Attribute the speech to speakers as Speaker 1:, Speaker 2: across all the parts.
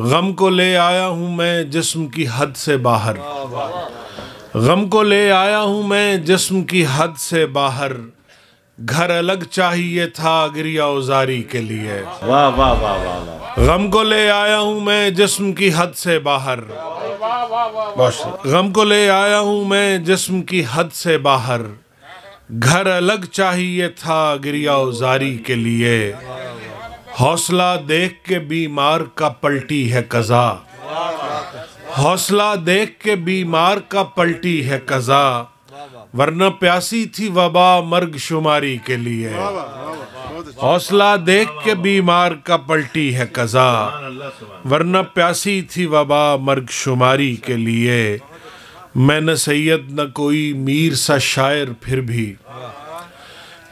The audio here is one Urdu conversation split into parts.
Speaker 1: غم کو لے آیا ہوں میں جسم کی حد سے باہر، غم کو لے آیا ہوں میں جسم کی حد سے باہر، گھر الگ چاہیے تھا گریہ وزاری کے لیے۔
Speaker 2: واہ واہ واہ واہ واہ،
Speaker 1: غم کو لے آیا ہوں میں جسم کی حد سے باہر، غم کو لے آیا ہوں میں جسم کی حد سے باہر، گھر الگ چاہیے تھا گریہ وزاری کے لیے، حوصلہ دیکھ کے بیمار کا پلٹی ہے قضا، حوصلہ دیکھ کے بیمار کا پلٹی ہے قضا، ورنہ پیاسی تھی وبا مرگ شماری کے لیے، حوصلہ دیکھ کے بیمار کا پلٹی ہے قضا، ورنہ پیاسی تھی وبا مرگ شماری کے لیے، میں نہ سید نہ کوئی میر سا شاعر پھر بھی،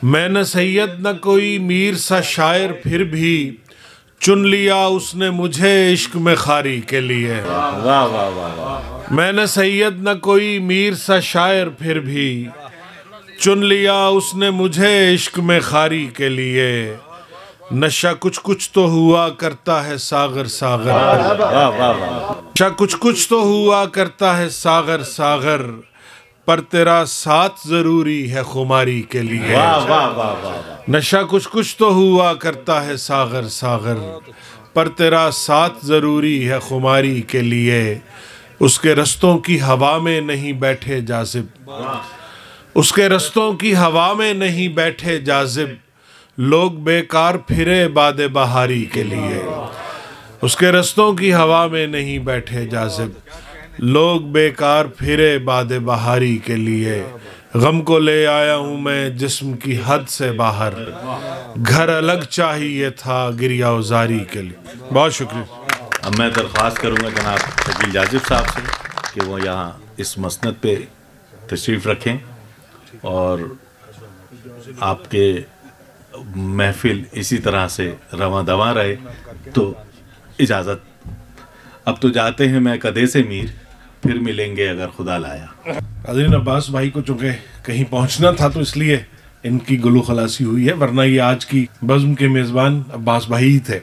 Speaker 1: میں نہ سید نہ کوئی میر سا شاعر پھر بھی، چن لیا اس نے مجھے عشق میں خاری کے لیے،
Speaker 2: واہ واہ واہ واہ،
Speaker 1: میں نہ سید نہ کوئی میر سا شاعر پھر بھی، چن لیا اس نے مجھے عشق میں خاری کے لیے، نشہ کچھ کچھ تو ہوا کرتا ہے ساغر ساغر،
Speaker 2: واہ واہ واہ،
Speaker 1: نشہ کچھ کچھ تو ہوا کرتا ہے ساغر ساغر، پر تیرا ساتھ ضروری ہے خماری کے لیے،
Speaker 2: واہ واہ واہ واہ،
Speaker 1: نشہ کچھ کچھ تو ہوا کرتا ہے ساغر ساغر، پر تیرا ساتھ ضروری ہے خماری کے لیے، اس کے رستوں کی ہوا میں نہیں بیٹھے جاذب، اس کے رستوں کی ہوا میں نہیں بیٹھے جاذب، لوگ بیکار پھرے باد بہاری کے لیے، اس کے رستوں کی ہوا میں نہیں بیٹھے جاذب، لوگ بیکار پھرے باد بہاری کے لیے، غم کو لے آیا ہوں میں جسم کی حد سے باہر، گھر الگ چاہیے تھا گریہ وزاری کے لیے۔ بہت شکریہ۔
Speaker 2: اب میں درخواست کروں گا جناب شکیل جاذب صاحب سے کہ وہ یہاں اس مسند پہ تشریف رکھیں اور آپ کے محفل اسی طرح سے رواں دواں رہے۔ تو اجازت، اب تو جاتے ہیں میں کدے سے میر، پھر ملیں گے اگر خدا لایا۔
Speaker 1: حضرین، عباس بھائی کو چونکہ کہیں پہنچنا تھا تو اس لیے ان کی گلو خلاصی ہوئی ہے، ورنہ یہ آج کی بزم کے میزبان عباس بھائی ہی تھے۔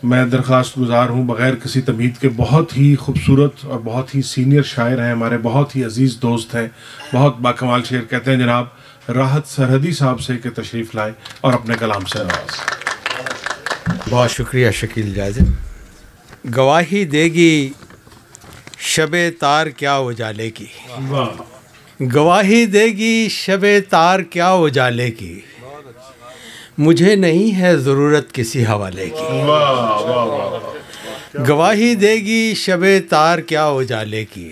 Speaker 1: میں درخواست گزار ہوں بغیر کسی تمہید کے، بہت ہی خوبصورت اور بہت ہی سینئر شاعر ہیں ہمارے، بہت ہی عزیز دوست ہیں، بہت باکمال شعر کہتے ہیں، جناب راحت سرحدی صاحب سے کہ تشریف لائیں اور اپنے کلام سے نوازیں۔
Speaker 3: بہت شکریہ شکیل جاذب۔ گواہی دے گی شب تار کیا اجالے کی، گواہی دے گی شب تار کیا اجالے کی، مجھے نہیں ہے ضرورت کسی حوالے کی، گواہی دے گی شب تار کیا اجالے کی،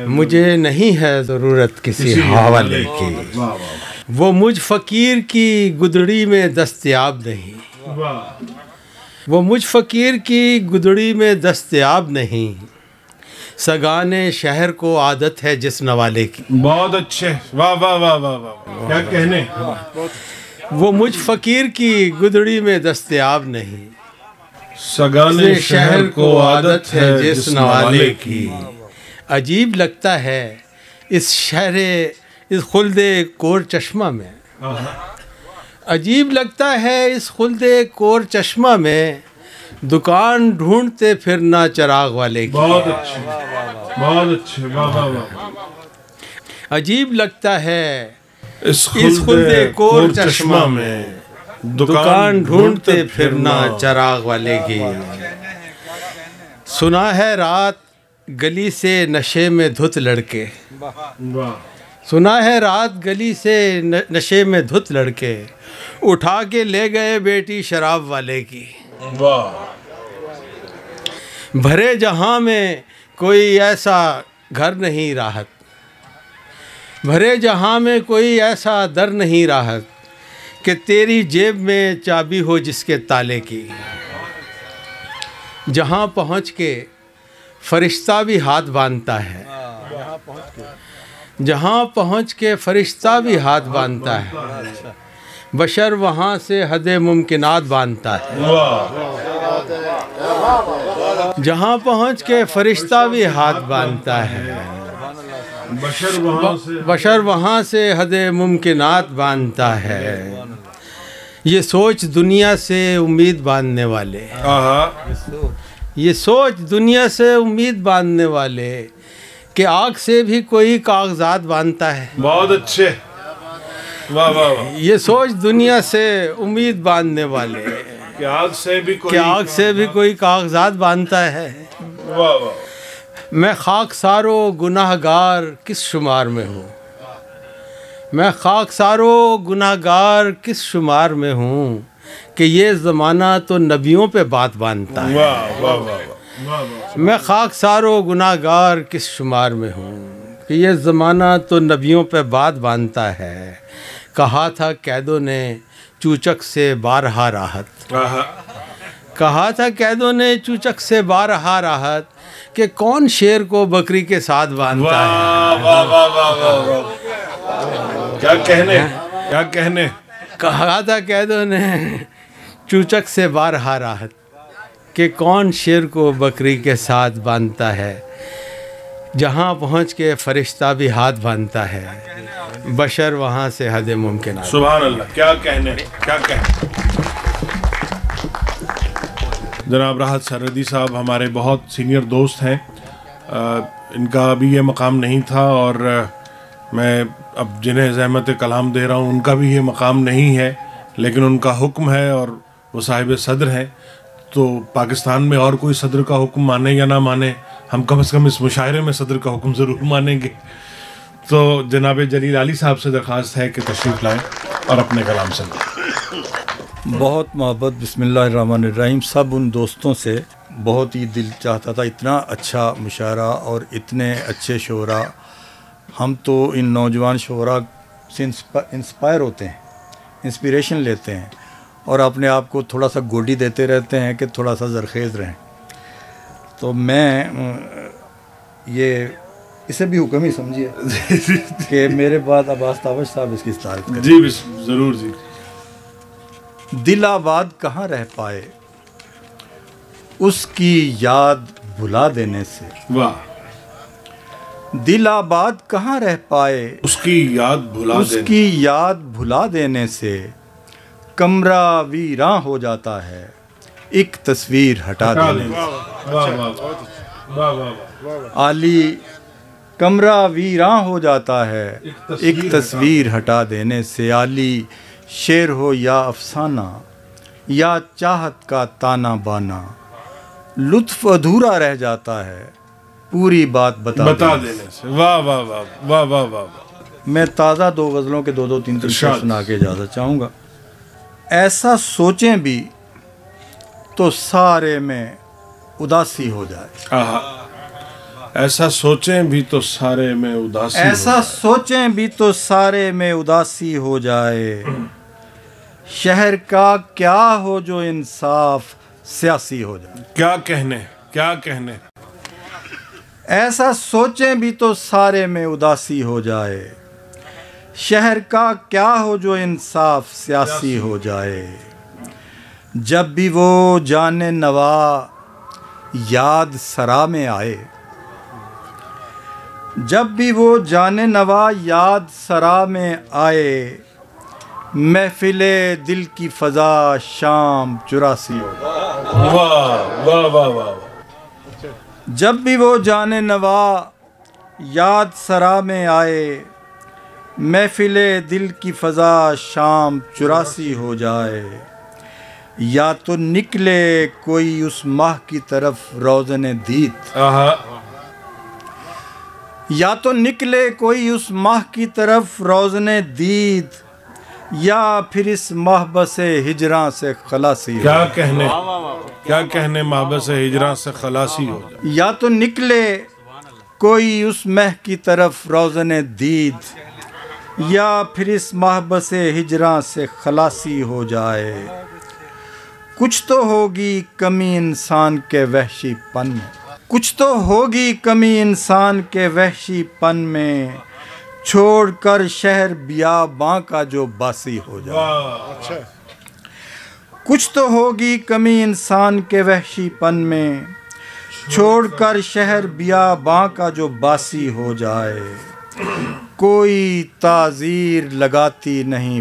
Speaker 3: مجھے نہیں ہے ضرورت کسی حوالے کی، وہ مجھ فقیر کی گدڑی میں دستیاب نہیں، وہ مجھ فقیر کی گدڑی میں دستیاب نہیں، سگانے شہر کو عادت ہے جس نوالے کی۔
Speaker 1: بہت اچھے، واہ واہ واہ واہ واہ، کیا کہنے۔
Speaker 3: وہ مجھ فقیر کی گدڑی میں دستیاب نہیں،
Speaker 1: سگانے شہر کو عادت ہے
Speaker 3: جس نوالے کی، عجیب لگتا ہے اس شہر اس خلد کور چشمہ میں، عجیب لگتا ہے اس خلد کور چشمہ میں، دکان ڈھونڈتے پھرنا چراغ والے کی۔
Speaker 1: بہت اچھے، بہت اچھے، واہ واہ واہ۔
Speaker 3: عجیب لگتا ہے
Speaker 1: اس
Speaker 3: خلد کور چشمہ میں، دکان ڈھونڈتے پھرنا چراغ والے کی، سنا ہے رات گلی سے نشے میں دھت لڑکے، سنا ہے رات گلی سے نشے میں دھت لڑکے، اٹھا کے لے گئے بیٹی شراب والے کی، بھرے جہاں میں کوئی ایسا گھر نہیں راحت، بھرے جہاں میں کوئی ایسا در نہیں راحت، کہ تیری جیب میں چابی ہو جس کے تالے کی، جہاں پہنچ کے فرشتہ بھی ہاتھ باندھتا ہے، جہاں پہنچ کے فرشتہ بھی ہاتھ باندھتا ہے، بشر وہاں سے حد ممکنات باندھتا ہے، جہاں پہنچ کے فرشتہ بھی ہاتھ باندھتا ہے، بشر وہاں سے حد ممکنات باندھتا ہے، یہ سوچ دنیا سے امید باندھنے والے، یہ سوچ دنیا سے امید باندھنے والے کہ آگ سے بھی کوئی کاغذات باندھتا ہے.
Speaker 1: بہت اچھے، واہ واہ واہ.
Speaker 3: یہ سوچ دنیا سے امید باندھنے والے
Speaker 1: کہ آگ سے بھی
Speaker 3: کہ آگ سے بھی کوئی کاغذات باندھتا ہے.
Speaker 1: واہ واہ.
Speaker 3: میں خاکسار و گناہ گار کس شمار میں ہوں، میں خاکسار و گناہ گار کس شمار میں ہوں کہ یہ زمانہ تو نبیوں پہ بات باندھتا ہے.
Speaker 1: واہ واہ واہ.
Speaker 3: میں خاکسار و گناہ گار کس شمار میں ہوں کہ یہ زمانہ تو نبیوں پہ بات باندھتا ہے. کہا تھا قیدوں نے چوچک سے بارہا راحت، کہا تھا قیدوں نے چوچک سے بارہا راحت کہ کون شیر کو بکری کے ساتھ باندھتا ہے.
Speaker 1: واہ واہ واہ واہ. کیا کہنے، کیا کہنے.
Speaker 3: کہا تھا قیدوں نے چوچک سے بارہا راحت کہ کون شیر کو بکری کے ساتھ باندھتا ہے. جہاں پہنچ کے فرشتہ بھی ہاتھ باندھتا ہے، بشر وہاں سے حد ممکن.
Speaker 1: سبحان اللہ. کیا کہنے، کیا کہنے. جناب راحت سرحدی صاحب ہمارے بہت سینئر دوست ہیں، ان کا ابھی یہ مقام نہیں تھا، اور میں اب جنہیں زحمت کلام دے رہا ہوں ان کا بھی یہ مقام نہیں ہے، لیکن ان کا حکم ہے اور وہ صاحب صدر ہیں. تو پاکستان میں اور کوئی صدر کا حکم مانے یا نہ مانے، ہم کم از کم اس مشاعرے میں صدر کا حکم ضرور مانیں گے. تو جناب جلیل علی صاحب سے درخواست ہے کہ تشریف لائیں اور اپنے کلام سنائیں.
Speaker 4: بہت محبت. بسم اللہ الرحمن الرحیم. سب ان دوستوں سے بہت ہی دل چاہتا تھا، اتنا اچھا مشاعرہ اور اتنے اچھے شعراء. ہم تو ان نوجوان شعراء سے انسپائر ہوتے ہیں، انسپیریشن لیتے ہیں، اور اپنے آپ کو تھوڑا سا گوڈی دیتے رہتے ہیں کہ تھوڑا سا زرخیز رہیں. تو میں یہ اسے بھی حکم ہی سمجھیے کہ میرے بعد عباس تابش صاحب اس کی استعارت کریں.
Speaker 1: جی ضرور. جی.
Speaker 4: دل آباد کہاں رہ پائے اس کی یاد بھلا دینے سے.
Speaker 1: واہ.
Speaker 4: دل آباد کہاں رہ پائے
Speaker 1: اس کی یاد بھلا
Speaker 4: اس کی یاد بھلا دینے سے. کمرہ ویراں ہو جاتا ہے ایک تصویر ہٹا دینے سے. عالی کمرہ ویراں ہو جاتا ہے ایک تصویر ہٹا دینے سے. عالی شعر ہو یا افسانہ یا چاہت کا تانا بانا، لطف ادھورا رہ جاتا ہے پوری بات بتا دینے سے.
Speaker 1: واہ واہ واہ واہ واہ واہ.
Speaker 4: میں تازہ 2 غزلوں کے 2-3 شعر سنا کے اجازت چاہوں گا. ایسا سوچیں بھی تو سارے میں اداسی ہو جائے.
Speaker 1: ایسا سوچیں بھی تو سارے میں اداسی،
Speaker 4: ایسا سوچیں بھی تو سارے میں اداسی ہو جائے. شہر کا کیا ہو جو انصاف سیاسی ہو جائے.
Speaker 1: کیا کہنے، کیا کہنے.
Speaker 4: ایسا سوچیں بھی تو سارے میں اداسی ہو جائے. شہر کا کیا ہو جو انصاف سیاسی ہو جائے. جب بھی وہ جان نوا یاد سرا میں آئے، جب بھی وہ جان نوا یاد سرا میں آئے، محفل دل کی فضا شام 84 ہو جائے.
Speaker 1: واہ واہ واہ واہ.
Speaker 4: جب بھی وہ جان نوا یاد سرا میں آئے، محفل دل کی فضا شام 84 ہو جائے. یا تو نکلے کوئی اس ماہ کی طرف روزن دید، یا تو نکلے کوئی اس ماہ کی طرف روزن دید، یا پھر اس محبس ہجراں سے خلاصی ہو.
Speaker 1: کیا کہنے، کیا کہنے. محبس ہجراں سے خلاصی ہو جائے.
Speaker 4: یا تو نکلے کوئی اس مہ کی طرف روزن دید، یا پھر اس محبس ہجراں سے خلاصی ہو جائے. کچھ تو ہوگی کمی انسان کے وحشی پن میں، کچھ تو ہوگی کمی انسان کے وحشی پن میں، چھوڑ کر شہر بیاباں کا جو باسی ہو جائے. کچھ تو ہوگی کمی انسان کے وحشی پن میں، چھوڑ کر شہر بیاباں کا جو باسی ہو جائے. کوئی تعزیر لگاتی نہیں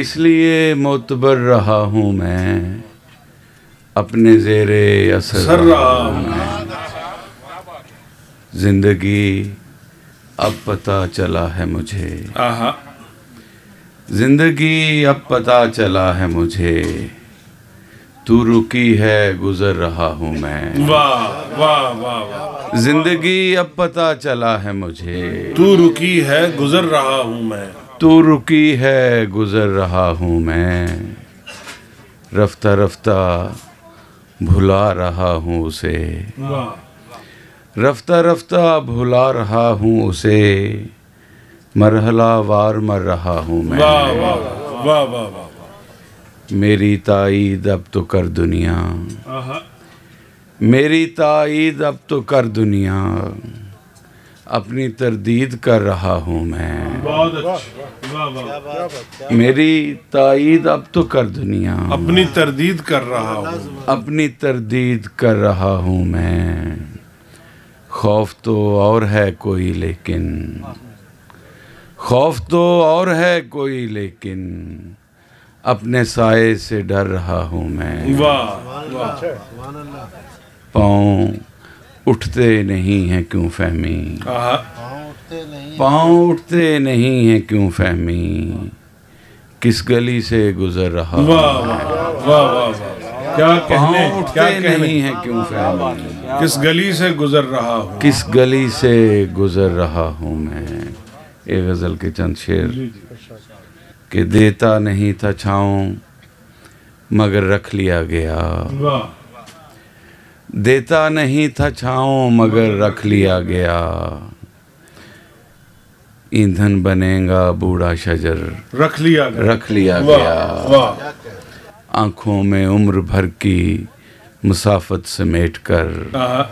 Speaker 5: اس لیے معتبر رہا ہوں میں، اپنے زیر اثر رہا ہوں میں۔ زندگی اب پتہ چلا ہے مجھے،
Speaker 1: آہا
Speaker 5: زندگی اب پتہ چلا ہے مجھے، تو رکی ہے گزر رہا ہوں میں۔
Speaker 1: واہ واہ واہ واہ،
Speaker 5: زندگی اب پتہ چلا ہے مجھے،
Speaker 1: تو رکی ہے گزر رہا ہوں میں،
Speaker 5: تو رکی ہے گزر رہا ہوں میں۔ رفتہ رفتہ بھلا رہا ہوں اسے،
Speaker 1: واہ
Speaker 5: رفتہ رفتہ بھلا رہا ہوں اسے، مرحلہ وار مر رہا ہوں میں۔
Speaker 1: واہ واہ واہ واہ واہ،
Speaker 5: میری تائید اب تو کر دنیا،
Speaker 1: آہا
Speaker 5: میری تائید اب تو کر دنیا، اپنی تردید کر رہا ہوں میں۔
Speaker 1: بہت اچھا، واہ واہ،
Speaker 5: میری تائید اب تو کر دنیا،
Speaker 1: اپنی تردید کر رہا ہوں،
Speaker 5: اپنی تردید کر رہا ہوں میں۔ خوف تو اور ہے کوئی لیکن، خوف تو اور ہے کوئی لیکن، اپنے سائے سے ڈر رہا ہوں میں۔
Speaker 1: واہ واہ،
Speaker 5: پاؤں اٹھتے نہیں ہیں کیوں فہمی،
Speaker 1: آہا
Speaker 5: پاؤں اٹھتے نہیں ہیں کیوں فہمی، کس گلی سے گزر رہا ہوں
Speaker 1: واہ
Speaker 5: میں۔
Speaker 1: واہ واہ واہ واہ، کیا کہنے
Speaker 5: پاؤں
Speaker 1: کیا
Speaker 5: اٹھتے
Speaker 1: کہنے،
Speaker 5: نہیں ہیں کیوں فہمی،
Speaker 1: کس گلی سے گزر رہا ہوں،
Speaker 5: کس گلی سے گزر رہا ہوں میں۔ ایک غزل کے چند شعر کہ دیتا نہیں تھا چھاؤں مگر رکھ لیا گیا،
Speaker 1: واہ
Speaker 5: دیتا نہیں تھا چھاؤں مگر رکھ لیا گیا، ایندھن بنے گا بوڑھا شجر
Speaker 1: رکھ لیا گیا،
Speaker 5: رکھ لیا
Speaker 1: واہ
Speaker 5: گیا،
Speaker 1: واہ،
Speaker 5: آنکھوں میں عمر بھر کی مسافت سمیٹ کر،
Speaker 1: آہا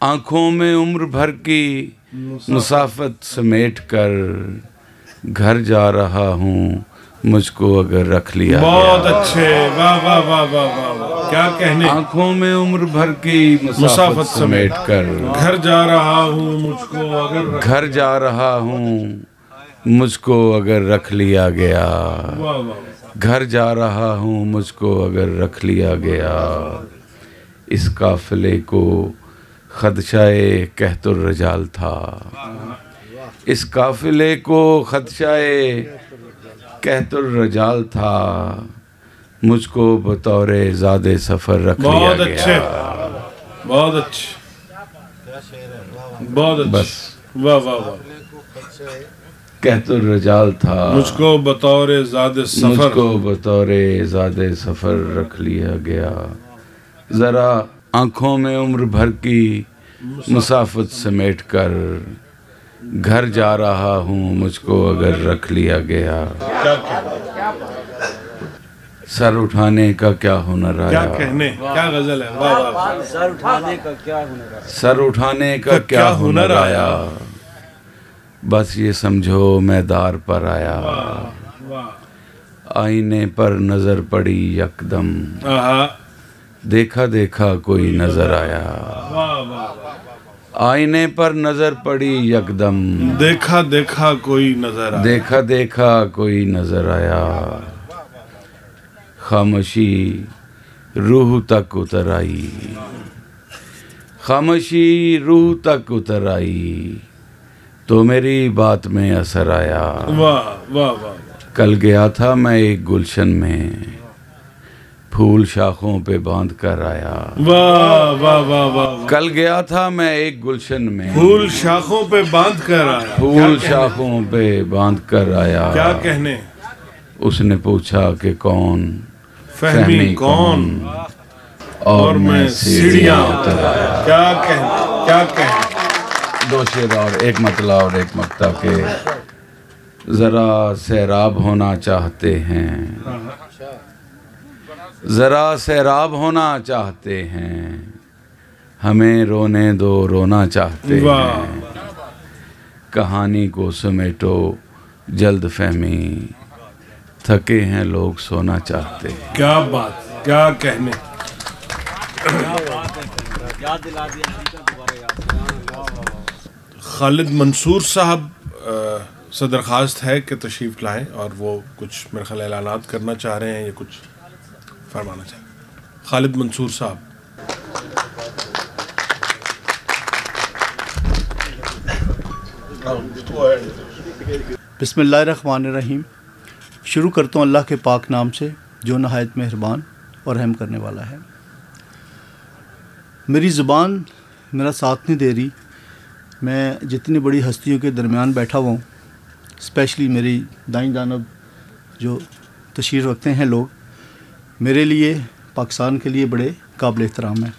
Speaker 5: آنکھوں میں عمر بھر کی مسافت سمیٹ کر، گھر جا رہا ہوں مجھ کو اگر رکھ لیا
Speaker 1: بہت
Speaker 5: گیا،
Speaker 1: اچھے، واہ واہ واہ واہ واہ واہ، کیا کہنے،
Speaker 5: آنکھوں میں عمر بھر کی مسافت سمیٹ کر،
Speaker 1: گھر جا رہا ہوں مجھ کو اگر
Speaker 5: گھر جا رہا ہوں مجھ کو اگر رکھ لیا گیا،
Speaker 1: واہ واہ،
Speaker 5: گھر جا رہا ہوں مجھ کو اگر رکھ لیا گیا، اس قافلے کو خدشۂ قحط الرجال تھا، اس قافلے کو خدشۂ قحط الرجال تھا، مجھ کو بطور زاد سفر رکھ لیا
Speaker 1: بہت اچھے،
Speaker 5: گیا۔
Speaker 1: بہت اچھے، بہت اچھے،
Speaker 5: بس
Speaker 1: واہ واہ واہ،
Speaker 5: قحط الرجال تھا،
Speaker 1: مجھ کو بطور زاد
Speaker 5: مجھ
Speaker 1: سفر،
Speaker 5: کو بطور زاد سفر رکھ لیا گیا، ذرا آنکھوں میں عمر بھر کی مسافت سمیٹ کر، گھر جا رہا ہوں مجھ کو اگر رکھ لیا گیا،
Speaker 1: کیا کہنے،
Speaker 5: سر اٹھانے کا کیا ہنر
Speaker 1: کیا
Speaker 5: آیا،
Speaker 1: کہنے، کیا غزل ہے، واہ واہ واہ،
Speaker 5: سر اٹھانے کا کیا ہنر آیا، بس یہ سمجھو میں دار پر آیا،
Speaker 1: واہ،
Speaker 5: آئینے پر نظر پڑی یکدم،
Speaker 1: آہا
Speaker 5: دیکھا دیکھا کوئی نظر آیا،
Speaker 1: واہ واہ،
Speaker 5: آئینے پر نظر پڑی یکدم،
Speaker 1: دیکھا دیکھا کوئی نظر آیا،
Speaker 5: دیکھا دیکھا کوئی نظر آیا، خاموشی روح تک اتر آئی، خاموشی روح تک اتر آئی، تو میری بات میں اثر آیا،
Speaker 1: واہ واہ واہ،
Speaker 5: کل گیا تھا میں ایک گلشن میں، پھول شاخوں پہ باندھ کر آیا،
Speaker 1: واہ واہ واہ واہ،
Speaker 5: کل گیا تھا میں ایک گلشن میں،
Speaker 1: پھول شاخوں پہ باندھ کر آیا،
Speaker 5: پھول شاخوں پہ باندھ کر آیا،
Speaker 1: کیا کہنے،
Speaker 5: اس نے پوچھا کہ کون
Speaker 1: فہمی کون،
Speaker 5: اور میں سیڑھیاں اتر آیا۔
Speaker 1: کیا کہنے، کیا کہنے،
Speaker 5: دو شعر اور ایک مطلع اور ایک مقطع کے، ذرا سیراب ہونا چاہتے ہیں، ذرا سیراب ہونا چاہتے ہیں، ہمیں رونے دو رونا چاہتے
Speaker 1: واہ،
Speaker 5: ہیں، کہانی کو سمیٹو جلد فہمی، تھکے ہیں لوگ سونا چاہتے ہیں۔
Speaker 1: کیا بات، کیا کہنے، خالد منصور صاحب سے درخواست ہے کہ تشریف لائیں اور وہ کچھ میرے خیال اعلانات کرنا چاہ رہے ہیں یا کچھ فرمانا چاہ رہے ہیں. خالد منصور صاحب.
Speaker 6: بسم اللہ الرحمن الرحیم. شروع کرتا ہوں اللہ کے پاک نام سے جو نہایت مہربان اور رحم کرنے والا ہے. میری زبان میرا ساتھ نہیں دے رہی. میں جتنی بڑی ہستیوں کے درمیان بیٹھا ہوا ہوں، اسپیشلی میری دائیں جانب جو تشریف رکھتے ہیں لوگ، میرے لیے پاکستان کے لیے بڑے قابل احترام ہیں.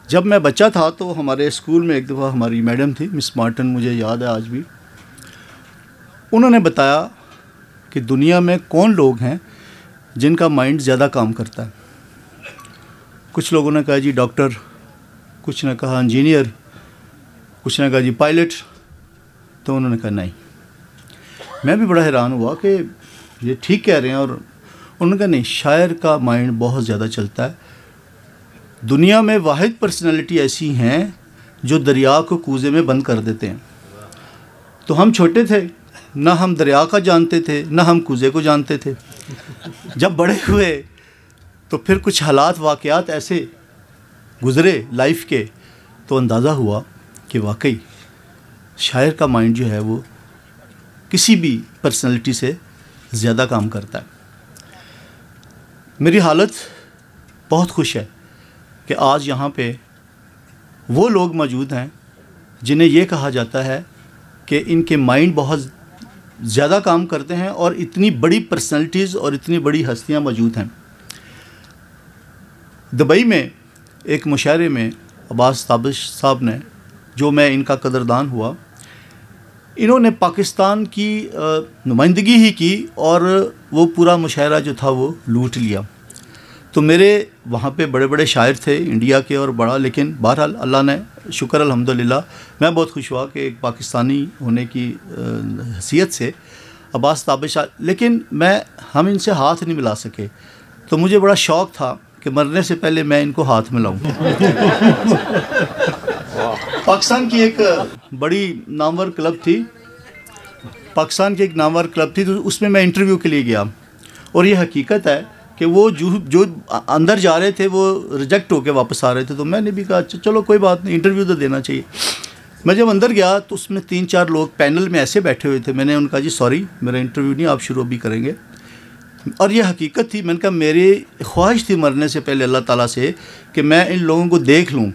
Speaker 6: جب میں بچہ تھا تو ہمارے اسکول میں ایک دفعہ ہماری میڈم تھی مس مارٹن، مجھے یاد ہے آج بھی. انہوں نے بتایا کہ دنیا میں کون لوگ ہیں جن کا مائنڈ زیادہ کام کرتا ہے. کچھ لوگوں نے کہا جی ڈاکٹر، کچھ نے کہا انجینئر، کچھ نے کہا جی پائلٹ. تو انہوں نے کہا نہیں. میں بھی بڑا حیران ہوا کہ یہ ٹھیک کہہ رہے ہیں، اور انہوں نے کہا نہیں، شاعر کا مائنڈ بہت زیادہ چلتا ہے. دنیا میں واحد پرسنالٹی ایسی ہیں جو دریا کو کوزے میں بند کر دیتے ہیں. تو ہم چھوٹے تھے، نہ ہم دریا کا جانتے تھے نہ ہم کوزے کو جانتے تھے. جب بڑے ہوئے تو پھر کچھ حالات واقعات ایسے گزرے لائف کے، تو اندازہ ہوا کہ واقعی شاعر کا مائنڈ جو ہے وہ کسی بھی پرسنالٹی سے زیادہ کام کرتا ہے. میری حالت بہت خوش ہے کہ آج یہاں پہ وہ لوگ موجود ہیں جنہیں یہ کہا جاتا ہے کہ ان کے مائنڈ بہت زیادہ کام کرتے ہیں، اور اتنی بڑی پرسنالٹیز اور اتنی بڑی ہستیاں موجود ہیں. دبئی میں ایک مشاعرے میں عباس تابش صاحب نے، جو میں ان کا قدردان ہوا، انہوں نے پاکستان کی نمائندگی ہی کی اور وہ پورا مشاعرہ جو تھا وہ لوٹ لیا. تو میرے وہاں پہ بڑے بڑے شاعر تھے انڈیا کے اور بڑا، لیکن بہرحال اللہ نے شکر الحمدللہ میں بہت خوش ہوا کہ ایک پاکستانی ہونے کی حیثیت سے عباس تابش، لیکن ہم ان سے ہاتھ نہیں ملا سکے. تو مجھے بڑا شوق تھا کہ مرنے سے پہلے میں ان کو ہاتھ ملاؤں. پاکستان کی ایک بڑی نامور کلب تھی، تو اس میں انٹرویو کے لیے گیا، اور یہ حقیقت ہے کہ وہ جو اندر جا رہے تھے وہ ریجیکٹ ہو کے واپس آ رہے تھے. تو میں نے بھی کہا چلو کوئی بات نہیں، انٹرویو تو دینا چاہیے. میں جب اندر گیا تو اس میں 3-4 لوگ پینل میں ایسے بیٹھے ہوئے تھے. میں نے ان کا جی سوری میرا انٹرویو نہیں، آپ شروع بھی کریں گے. اور یہ حقیقت تھی. میں نے کہا میری خواہش تھی مرنے سے پہلے اللہ تعالیٰ سے کہ میں ان لوگوں کو دیکھ لوں،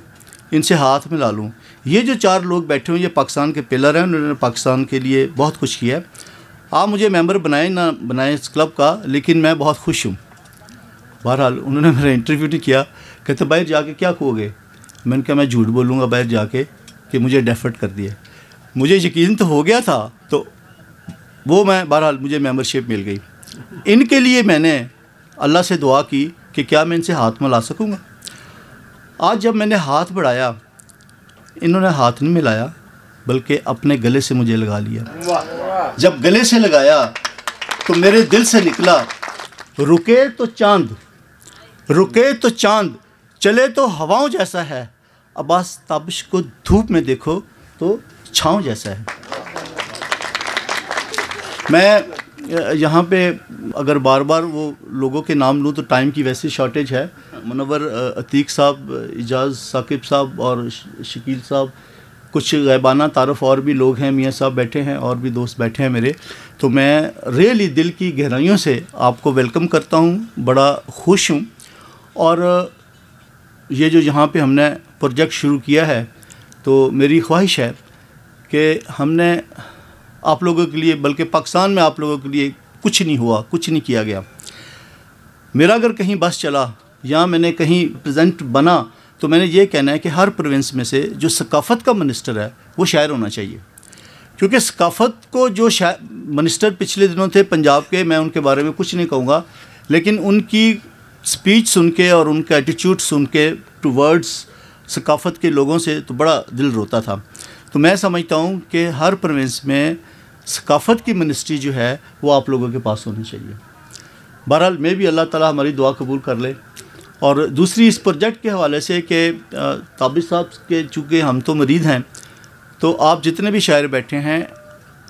Speaker 6: ان سے ہاتھ ملا لوں. یہ جو 4 لوگ بیٹھے ہوئے یہ پاکستان کے پلر ہیں، انہوں نے پاکستان کے لیے بہت کچھ کیا ہے. آپ مجھے ممبر بنائیں نہ بنائیں اس کلب کا، لیکن میں بہت خوش ہوں. بہرحال انہوں نے میرا انٹرویو نہیں کیا. کہتے باہر جا کے کیا کہو گے؟ میں نے کہا میں جھوٹ بولوں گا باہر جا کے کہ مجھے ڈیفرٹ کر دیا. مجھے یقین تو ہو گیا تھا، تو وہ بہرحال مجھے ممبرشپ مل گئی. ان کے لیے میں نے اللہ سے دعا کی کہ کیا میں ان سے ہاتھ ملا سکوں گا. آج جب میں نے ہاتھ بڑھایا، انہوں نے ہاتھ نہیں ملایا بلکہ اپنے گلے سے مجھے لگا لیا. جب گلے سے لگایا تو میرے دل سے نکلا، رکے تو چاند چلے تو ہواؤں جیسا ہے، عباس تابش کو دھوپ میں دیکھو تو چھاؤں جیسا ہے. میں یہاں پہ اگر بار بار وہ لوگوں کے نام لوں تو ٹائم کی ویسی شارٹیج ہے. منور عتیق صاحب، اعجاز ثاقب صاحب اور شکیل صاحب، کچھ غیبانہ تعارف اور بھی لوگ ہیں، میاں صاحب بیٹھے ہیں اور بھی دوست بیٹھے ہیں میرے. تو میں ریئلی دل کی گہرائیوں سے آپ کو ویلکم کرتا ہوں، بڑا خوش ہوں. اور یہ جو یہاں پہ ہم نے پروجیکٹ شروع کیا ہے، تو میری خواہش ہے کہ ہم نے آپ لوگوں کے لیے، بلکہ پاکستان میں آپ لوگوں کے لیے کچھ نہیں ہوا، کچھ نہیں کیا گیا. میرا اگر کہیں بس چلا یا میں نے کہیں پریزنٹ بنا تو میں نے یہ کہنا ہے کہ ہر پروونس میں سے جو ثقافت کا منسٹر ہے وہ شاعر ہونا چاہیے. کیونکہ ثقافت کو جو منسٹر پچھلے دنوں تھے پنجاب کے، میں ان کے بارے میں کچھ نہیں کہوں گا، لیکن ان کی سپیچ سن کے اور ان کا ایٹیچیوڈ سن کے ٹو ورڈز ثقافت کے لوگوں سے تو بڑا دل روتا تھا. تو میں سمجھتا ہوں کہ ہر پروونس میں ثقافت کی منسٹری جو ہے وہ آپ لوگوں کے پاس ہونی چاہیے. بہرحال میں بھی اللہ تعالیٰ ہماری دعا قبول کر لے. اور دوسری اس پروجیکٹ کے حوالے سے کہ تابش صاحب کے چونکہ ہم تو مرید ہیں، تو آپ جتنے بھی شاعر بیٹھے ہیں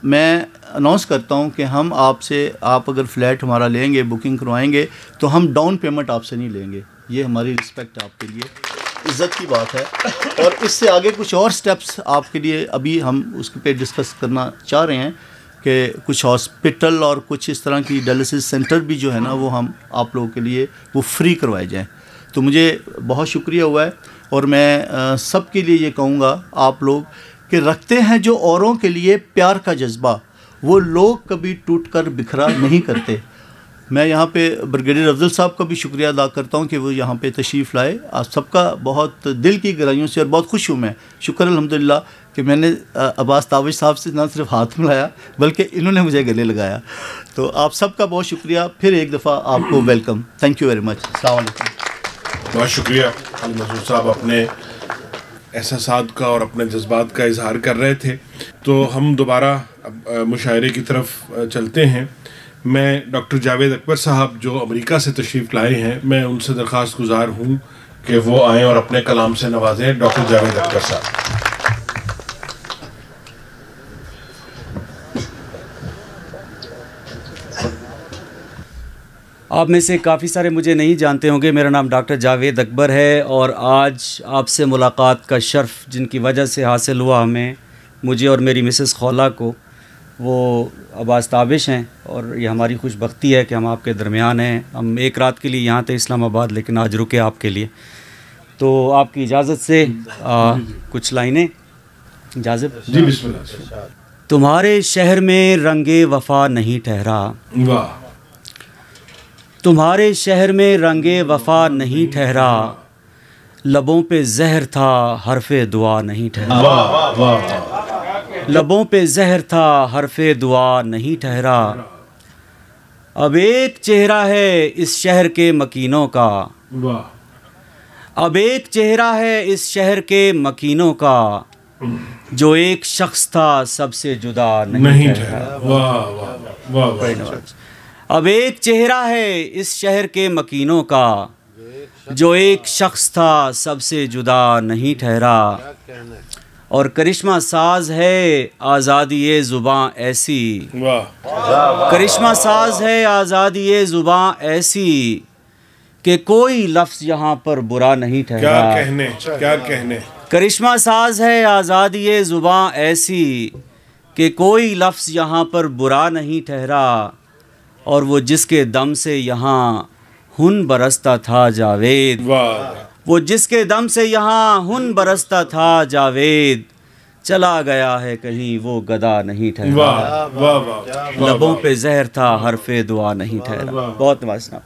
Speaker 6: میں اناؤنس کرتا ہوں کہ ہم آپ سے، آپ اگر فلیٹ ہمارا لیں گے، بکنگ کروائیں گے، تو ہم ڈاؤن پیمنٹ آپ سے نہیں لیں گے. یہ ہماری رسپیکٹ آپ کے لیے عزت کی بات ہے. اور اس سے آگے کچھ اور سٹیپس آپ کے لیے ابھی ہم اس پہ ڈسکس کرنا چاہ رہے ہیں کہ کچھ ہاسپٹل اور کچھ اس طرح کی ڈائلسس سینٹر بھی جو ہے نا وہ ہم آپ لوگوں کے لیے وہ فری کروائے جائیں. تو مجھے بہت شکریہ ہوا ہے. اور میں سب کے لیے یہ کہوں گا، آپ لوگ کہ رکھتے ہیں جو اوروں کے لیے پیار کا جذبہ، وہ لوگ کبھی ٹوٹ کر بکھرا نہیں کرتے. میں یہاں پہ بریگیڈیئر افضل صاحب کا بھی شکریہ ادا کرتا ہوں کہ وہ یہاں پہ تشریف لائے. آپ سب کا بہت دل کی گہرائیوں سے اور بہت خوش ہوں میں. شکر الحمدللہ کہ میں نے عباس تابش صاحب سے نہ صرف ہاتھ ملایا بلکہ انہوں نے مجھے گلے لگایا. تو آپ سب کا بہت شکریہ. پھر ایک دفعہ آپ کو welcome. Thank you very much. السلام علیکم.
Speaker 1: بہت شکریہ مسعود صاحب، اپنے احساسات کا اور اپنے جذبات کا اظہار کر رہے تھے. تو ہم دوبارہ مشاعرے کی طرف چلتے ہیں. میں ڈاکٹر جاوید اکبر صاحب جو امریکہ سے تشریف لائے ہیں، میں ان سے درخواست گزار ہوں کہ وہ آئیں اور اپنے کلام سے نوازیں. ڈاکٹر جاوید اکبر صاحب.
Speaker 7: آپ میں سے کافی سارے مجھے نہیں جانتے ہوں گے. میرا نام ڈاکٹر جاوید اکبر ہے اور آج آپ سے ملاقات کا شرف جن کی وجہ سے حاصل ہوا ہمیں، مجھے اور میری مسز خولا کو، وہ عباس تابش ہیں. اور یہ ہماری خوش بختی ہے کہ ہم آپ کے درمیان ہیں. ہم ایک رات کے لیے یہاں تھے اسلام آباد، لیکن آج رکے آپ کے لیے. تو آپ کی اجازت سے کچھ لائنیں. اجازت؟
Speaker 1: جی بسم اللہ.
Speaker 7: تمہارے شہر میں رنگ وفا نہیں ٹھہرا،
Speaker 1: واہ.
Speaker 7: تمہارے شہر میں رنگ وفا نہیں ٹھہرا، لبوں پہ زہر تھا حرف دعا نہیں ٹھہرا. لبوں پہ زہر تھا حرف دعا نہیں ٹھہرا. اب ایک چہرہ ہے اس شہر کے مکینوں کا، اب ایک چہرہ ہے اس شہر کے مکینوں کا، جو ایک شخص تھا سب سے جدا نہیں ٹھہرا. اب ایک چہرہ ہے اس شہر کے مکینوں کا، جو ایک شخص تھا سب سے جدا نہیں ٹھہرا. اور کرشمہ ساز ہے آزادی زباں ایسی، کرشمہ ساز ہے آزادی زباں ایسی کہ کوئی لفظ یہاں پر برا نہیں ٹھہرا.
Speaker 1: کیا کہنے.
Speaker 7: کرشمہ ساز ہے آزادی زباں ایسی کہ کوئی لفظ یہاں پر برا نہیں ٹھہرا. اور وہ جس کے دم سے یہاں ہن برستا تھا جاوید، وہ جس کے دم سے یہاں ہن برستا تھا جاوید، چلا گیا ہے کہیں وہ گدا نہیں ٹھہرا. لبوں پہ زہر تھا حرف دعا نہیں ٹھہرا. بہت نوازنا.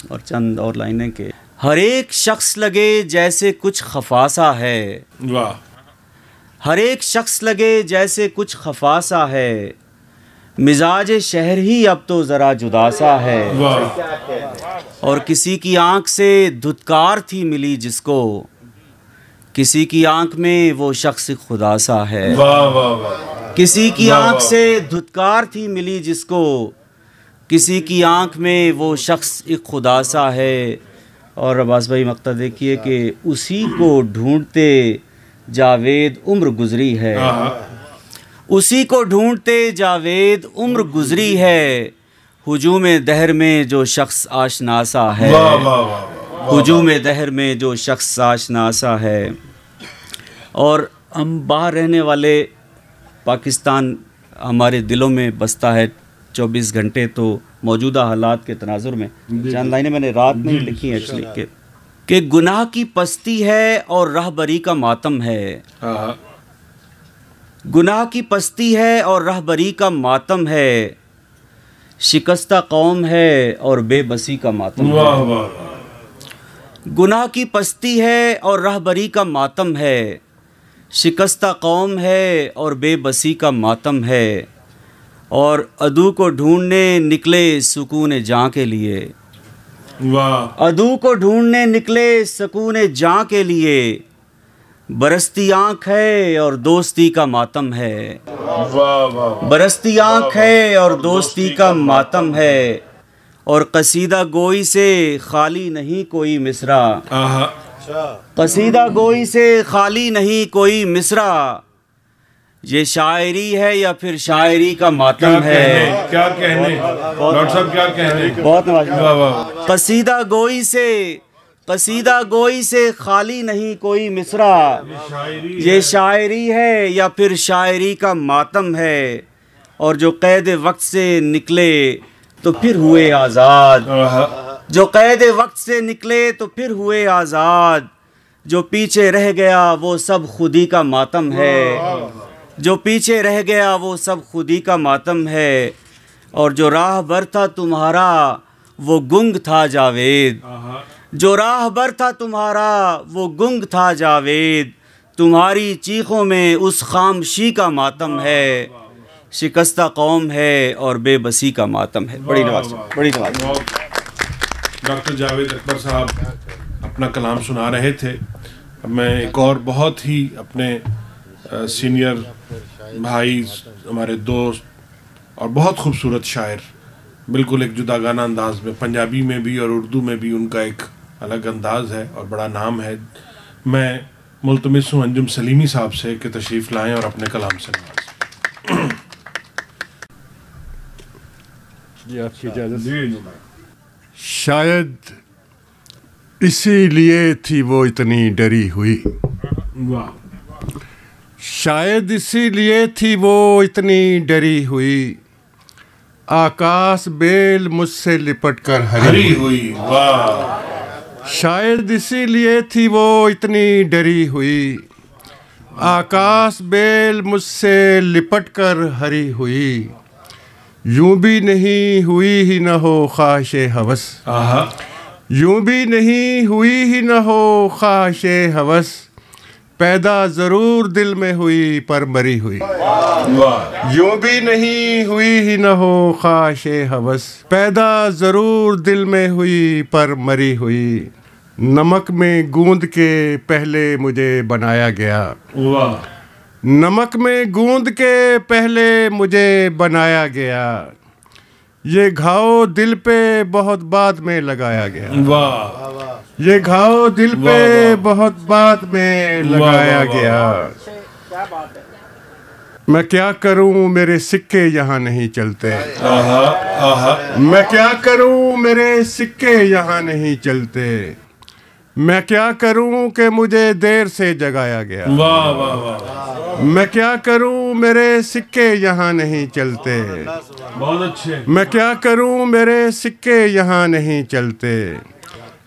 Speaker 7: اور چند اور لائنیں کہ ہر ایک شخص لگے جیسے کچھ خفا سا ہے، ہر ایک شخص لگے جیسے کچھ خفا سا ہے، مزاج شہر ہی اب تو ذرا جدا سا ہے. اور کسی کی آنکھ سے دھتکار تھی ملی جس کو، کسی کی آنکھ میں وہ شخص خدا سا ہے. کسی کی آنکھ سے دھتکار تھی ملی جس کو، کسی کی آنکھ میں وہ شخص ایک خدا سا ہے. اور عباس بھائی مقطع دیکھیے کہ اسی کو ڈھونڈتے جاوید عمر گزری ہے، اسی کو ڈھونڈتے جاوید عمر گزری ہے. ہجوم دہر میں جو شخص آشنا سا ہے، ہجوم دہر میں جو شخص آشنا سا ہے. اور ہم باہر رہنے والے، پاکستان ہمارے دلوں میں بستا ہے 24 گھنٹے. تو موجودہ حالات کے تناظر میں چند لائنیں میں نے رات میں لکھی ہیں ایکچولی کہ گناہ کی پستی ہے اور رہبری کا ماتم ہے. گناہ کی پستی ہے اور رہبری کا ماتم ہے، شکستہ قوم ہے اور بے بسی کا ماتم ہے. گناہ کی پستی ہے اور رہبری کا ماتم ہے، شکستہ قوم ہے اور بے بسی کا ماتم ہے. اور عدو کو ڈھونڈنے نکلے سکون جاں کے لیے، عدو کو ڈھونڈنے نکلے سکون جاں کے لیے، برستی آنکھ ہے اور دوستی کا ماتم ہے. برستی آنکھ ہے اور دوستی کا ماتم ہے. اور قصیدہ گوئی سے خالی نہیں کوئی مصرع، قصیدہ گوئی سے خالی نہیں کوئی مصرع، یہ شاعری ہے یا پھر شاعری کا ماتم ہے؟
Speaker 1: کیا کہنے ڈاکٹر صاحب، کیا کہنے.
Speaker 7: بہت نواز.
Speaker 1: واہ واہ.
Speaker 7: قصیدہ گوئی سے خالی نہیں کوئی مصرع، یہ شاعری ہے یا پھر شاعری کا ماتم ہے. اور جو قید وقت سے نکلے تو پھر ہوئے آزاد، جو قید وقت سے نکلے تو پھر ہوئے آزاد. جو پیچھے رہ گیا وہ سب خودی کا ماتم ہے، جو پیچھے رہ گیا وہ سب خودی کا ماتم ہے. اور جو راہ بر تھا تمہارا وہ گنگ تھا جاوید، جو راہ بر تھا تمہارا وہ گنگ تھا جاوید. تمہاری چیخوں میں اس خاموشی کا ماتم ہے، شکستہ قوم ہے اور بے بسی کا ماتم ہے. بڑی نواز، بڑی نواز.
Speaker 1: ڈاکٹر جاوید اکبر صاحب اپنا کلام سنا رہے تھے. اب میں ایک اور بہت ہی اپنے سینئر بھائی، ہمارے دوست اور بہت خوبصورت شاعر، بالکل ایک جداگانہ انداز میں، پنجابی میں بھی اور اردو میں بھی ان کا ایک الگ انداز ہے اور بڑا نام ہے. میں ملتمس ہوں انجم سلیمی صاحب سے کہ تشریف لائیں اور اپنے کلام سے نوازیں.
Speaker 8: جی آپ کی اجازت. شاید اسی لیے تھی وہ اتنی ڈری ہوئی، شاید اسی لیے تھی وہ اتنی ڈری ہوئی. آکاش بیل مجھ سے لپٹ کر ہری ہوئی. شاید اسی لیے تھی وہ اتنی ڈری ہوئی. آکاش بیل مجھ سے لپٹ کر ہری ہوئی. یوں بھی نہیں ہوئی ہی نہ ہو خواہش ہوس، یوں بھی نہیں ہوئی ہی نہ ہو خواہش ہوس. پیدا ضرور دل میں ہوئی پر مری ہوئی. یوں بھی نہیں ہوئی ہی نہ ہو خواہش ہوس. پیدا ضرور دل میں ہوئی پر مری ہوئی. نمک میں گوند کے پہلے مجھے بنایا گیا، نمک میں گوند کے پہلے مجھے بنایا گیا. یہ گھاؤ دل پہ بہت بعد میں لگایا گیا. یہ گھاؤ دل پہ بہت بعد میں لگایا گیا. میں کیا کروں میرے سکے یہاں نہیں چلتے، میں کیا کروں میرے سکے یہاں نہیں چلتے. میں کیا کروں کہ مجھے دیر سے جگایا گیا. میں کیا کروں میرے سکے یہاں نہیں چلتے.
Speaker 1: بہت اچھے.
Speaker 8: میں کیا کروں میرے سکے یہاں نہیں چلتے.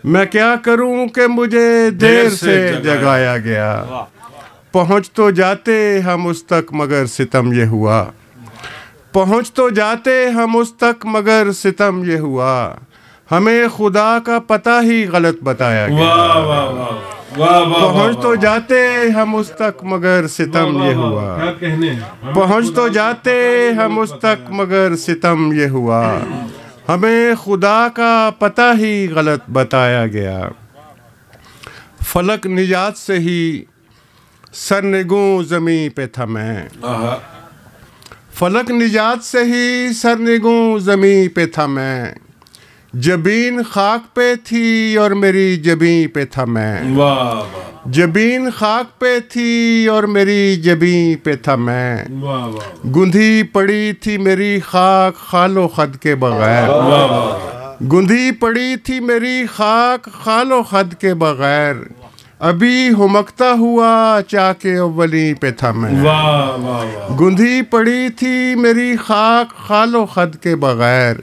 Speaker 8: میں کیا کروں کہ مجھے دیر سے جگایا گیا. پہنچ تو جاتے ہم اس تک مگر ستم یہ ہوا، پہنچ تو جاتے ہم اس تک مگر ستم یہ ہوا. ہمیں خدا کا پتہ ہی غلط بتایا گیا. پہنچ تو جاتے ہم اس تک مگر ستم یہ ہوا. پہنچ تو جاتے ہم اس تک مگر ستم یہ ہوا. ہمیں خدا کا پتہ ہی غلط بتایا گیا. فلک نجات سے ہی سرنگوں زمیں پہ تھا میں، فلک نجات سے ہی سرنگوں زمیں پہ تھا میں. جبین خاک پہ تھی اور میری جبیں پہ تھا میں. جبین خاک پہ تھی اور میری جبیں پہ تھا میں. گندھی پڑی تھی میری خاک خال و خد کے بغیر. گندھی پڑی تھی میری خاک خال و خد کے بغیر. ابھی ہمکتا ہوا چاکے اولی پہ تھا میں. گندھی پڑی تھی میری خاک خال و خد کے بغیر.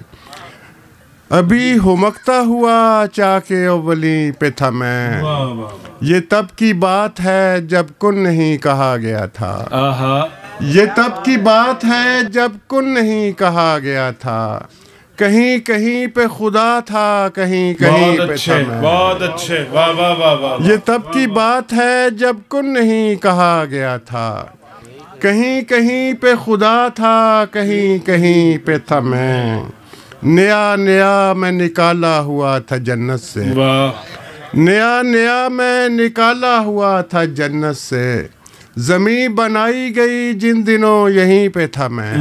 Speaker 8: ابھی ہمکتا ہوا چاکے اولی پہ تھا میں. یہ تب کی بات ہے جب کن نہیں کہا گیا تھا. یہ تب کی بات ہے جب کن نہیں کہا گیا تھا. کہیں کہیں پہ خدا تھا کہیں کہیں پہ تھا میں.
Speaker 1: بہت اچھے. واہ واہ واہ واہ.
Speaker 8: یہ تب کی بات ہے جب کن نہیں کہا گیا تھا. کہیں کہیں پہ خدا تھا کہیں کہیں پہ تھا میں. نیا نیا میں نکالا ہوا تھا جنت سے. نیا نیا میں نکالا ہوا تھا جنت سے. زمین بنائی گئی جن دنوں یہیں پہ تھا میں.